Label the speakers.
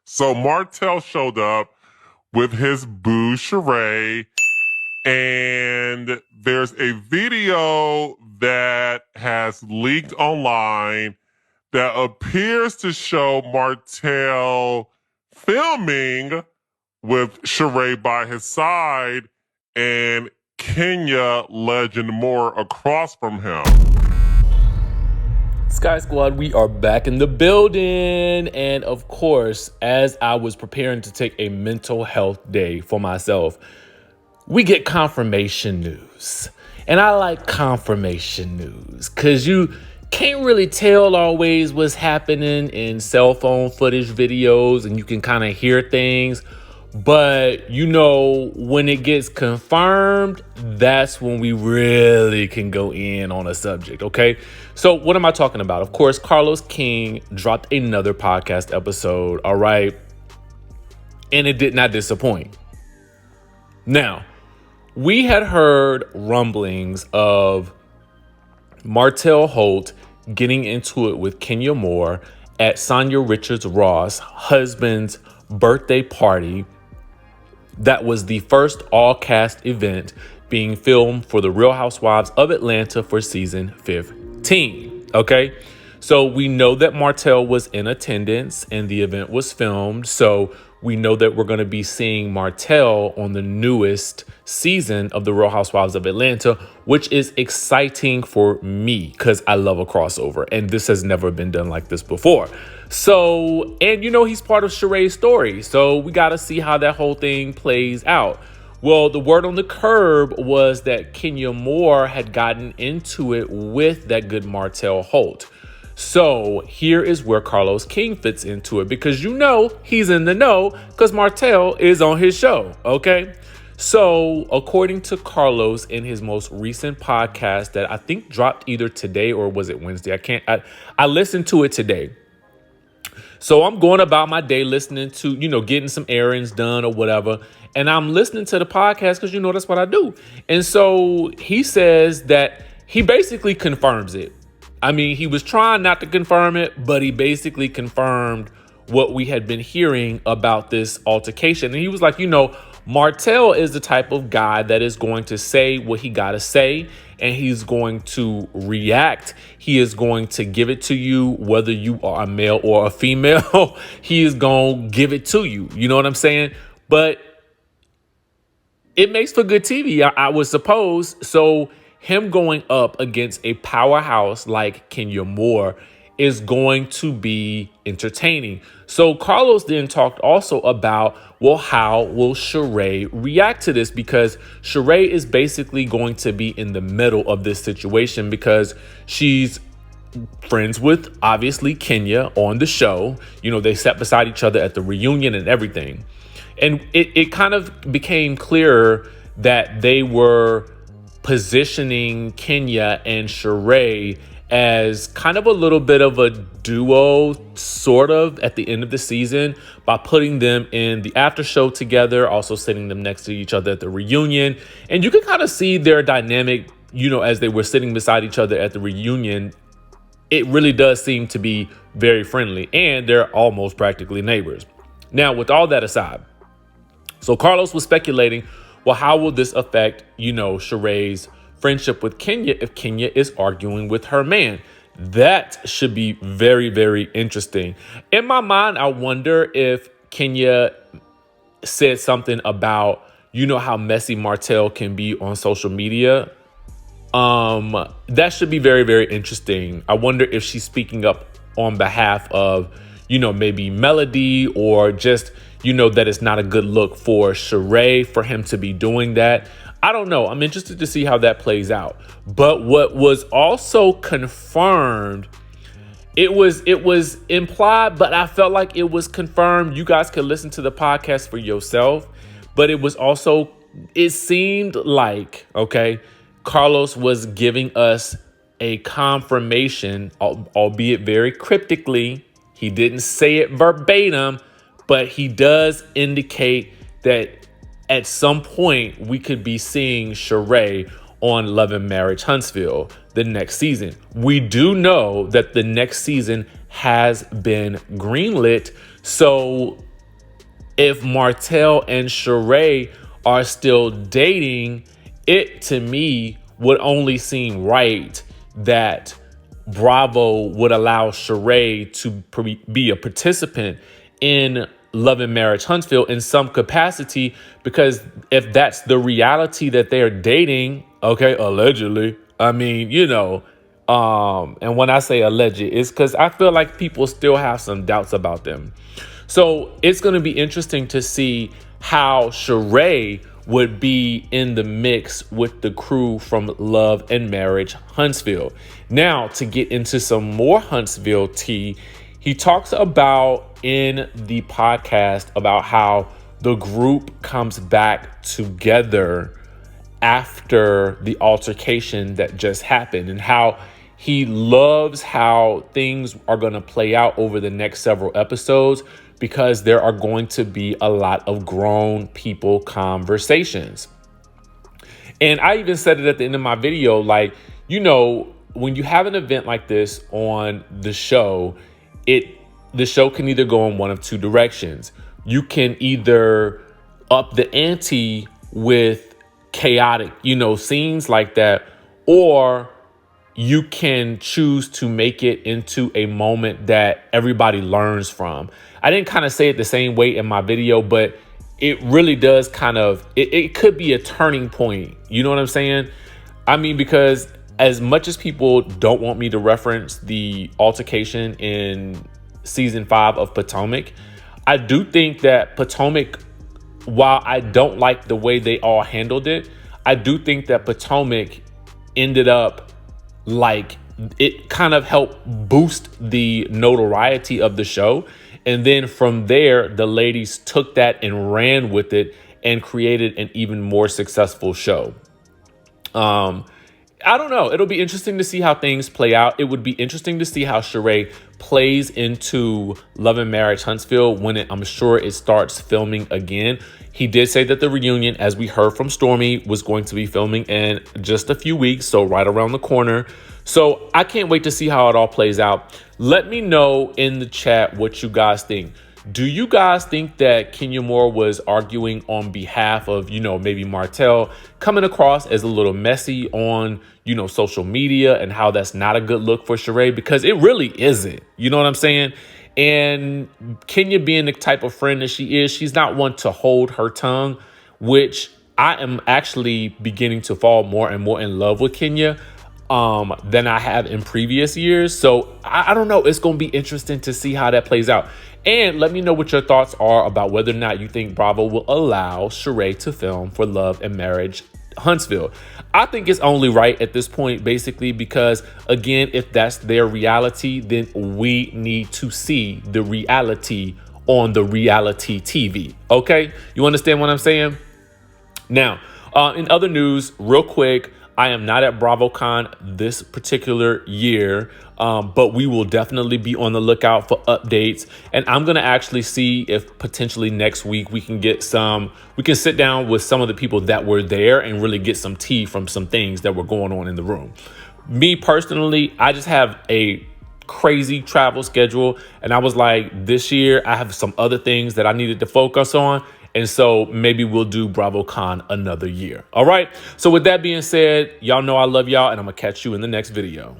Speaker 1: So Martell showed up with his boo Sheree, and there's a video that has leaked online that appears to show Martell filming with Sheree by his side and Kenya legend Moore across from him.
Speaker 2: Skye Squad, we are back in the building. And of course, as I was preparing to take a mental health day for myself, we get confirmation news. And I like confirmation news because you can't really tell always what's happening in cell phone footage videos, and you can kind of hear things. But, when it gets confirmed, that's when we really can go in on a subject, okay? So what am I talking about? Of course, Carlos King dropped another podcast episode, all right? And it did not disappoint. Now, we had heard rumblings of Martell Holt getting into it with Kenya Moore at Sonia Richards-Ross' husband's birthday party. That was the first all-cast event being filmed for The Real Housewives of Atlanta for season 15. Okay, so we know that Martell was in attendance and the event was filmed. So we know that we're going to be seeing Martell on the newest season of The Real Housewives of Atlanta, which is exciting for me because I love a crossover. And this has never been done like this before. So, and he's part of Sheree's story. So we got to see how that whole thing plays out. Well, the word on the curb was that Kenya Moore had gotten into it with that good Martell Holt. So here is where Carlos King fits into it because he's in the know because Martell is on his show. Okay. So according to Carlos in his most recent podcast that I think dropped either today or was it Wednesday? I listened to it today. So I'm going about my day listening to, getting some errands done or whatever. And I'm listening to the podcast because, that's what I do. And so he says that he basically confirms it. I mean, he was trying not to confirm it, but he basically confirmed what we had been hearing about this altercation. And he was like, Martell is the type of guy that is going to say what he got to say, and he's going to react. He is going to give it to you, whether you are a male or a female. He is going to give it to you. You know what I'm saying? But it makes for good TV, I would suppose. So him going up against a powerhouse like Kenya Moore is going to be entertaining. So Carlos then talked also about, how will Sheree react to this? Because Sheree is basically going to be in the middle of this situation because she's friends with, obviously, Kenya on the show. They sat beside each other at the reunion and everything. And it kind of became clearer that they were positioning Kenya and Sheree as kind of a little bit of a duo, sort of, at the end of the season by putting them in the after show together, also sitting them next to each other at the reunion. And you can kind of see their dynamic, as they were sitting beside each other at the reunion. It really does seem to be very friendly, and they're almost practically neighbors. Now, with all that aside, so Carlos was speculating, how will this affect, Sheree's friendship with Kenya if Kenya is arguing with her man? That should be very, very interesting. In my mind, I wonder if Kenya said something about, how messy Martell can be on social media. That should be very, very interesting. I wonder if she's speaking up on behalf of, maybe Melody, or just, that it's not a good look for Sheree for him to be doing that. I don't know. I'm interested to see how that plays out. But what was also confirmed, it was implied, but I felt like it was confirmed. You guys could listen to the podcast for yourself. But it seemed like, Carlos was giving us a confirmation, albeit very cryptically. He didn't say it verbatim, but he does indicate that at some point we could be seeing Sheree on Love and Marriage Huntsville the next season. We do know that the next season has been greenlit. So if Martell and Sheree are still dating, it to me would only seem right that Bravo would allow Sheree to be a participant in Love and Marriage Huntsville in some capacity, because if that's the reality that they're dating, okay, allegedly, I mean, and when I say alleged, it's because I feel like people still have some doubts about them. So it's going to be interesting to see how Sheree would be in the mix with the crew from Love and Marriage Huntsville. Now, to get into some more Huntsville tea, he talks about in the podcast about how the group comes back together after the altercation that just happened, and how he loves how things are going to play out over the next several episodes, because there are going to be a lot of grown people conversations. And I even said it at the end of my video, like, when you have an event like this on the show, the show can either go in one of two directions. You can either up the ante with chaotic, scenes like that, or you can choose to make it into a moment that everybody learns from. I didn't kind of say it the same way in my video, but it really does it could be a turning point. You know what I'm saying? I mean, because as much as people don't want me to reference the altercation in season 5 of Potomac, I do think that Potomac, while I don't like the way they all handled it, I do think that Potomac ended up it kind of helped boost the notoriety of the show. And then from there, the ladies took that and ran with it and created an even more successful show. I don't know. It'll be interesting to see how things play out. It would be interesting to see how Sheree plays into Love and Marriage Huntsville when I'm sure it starts filming again. He did say that the reunion, as we heard from Stormy, was going to be filming in just a few weeks, so right around the corner. So I can't wait to see how it all plays out. Let me know in the chat what you guys think. Do you guys think that Kenya Moore was arguing on behalf of, maybe Martell, coming across as a little messy on, social media, and how that's not a good look for Sheree? Because it really isn't. You know what I'm saying? And Kenya, being the type of friend that she is, she's not one to hold her tongue, which I am actually beginning to fall more and more in love with Kenya than I have in previous years. So I don't know. It's going to be interesting to see how that plays out. And let me know what your thoughts are about whether or not you think Bravo will allow Sheree to film for Love and Marriage Huntsville. I think it's only right at this point, basically, because, again, if that's their reality, then we need to see the reality on the reality TV. Okay? You understand what I'm saying? Now, in other news, real quick, I am not at BravoCon this particular year, but we will definitely be on the lookout for updates. And I'm going to actually see if potentially next week we can sit down with some of the people that were there and really get some tea from some things that were going on in the room. Me personally, I just have a crazy travel schedule. And I was like, this year I have some other things that I needed to focus on. And so maybe we'll do BravoCon another year. All right. So with that being said, y'all know I love y'all, and I'm going to catch you in the next video.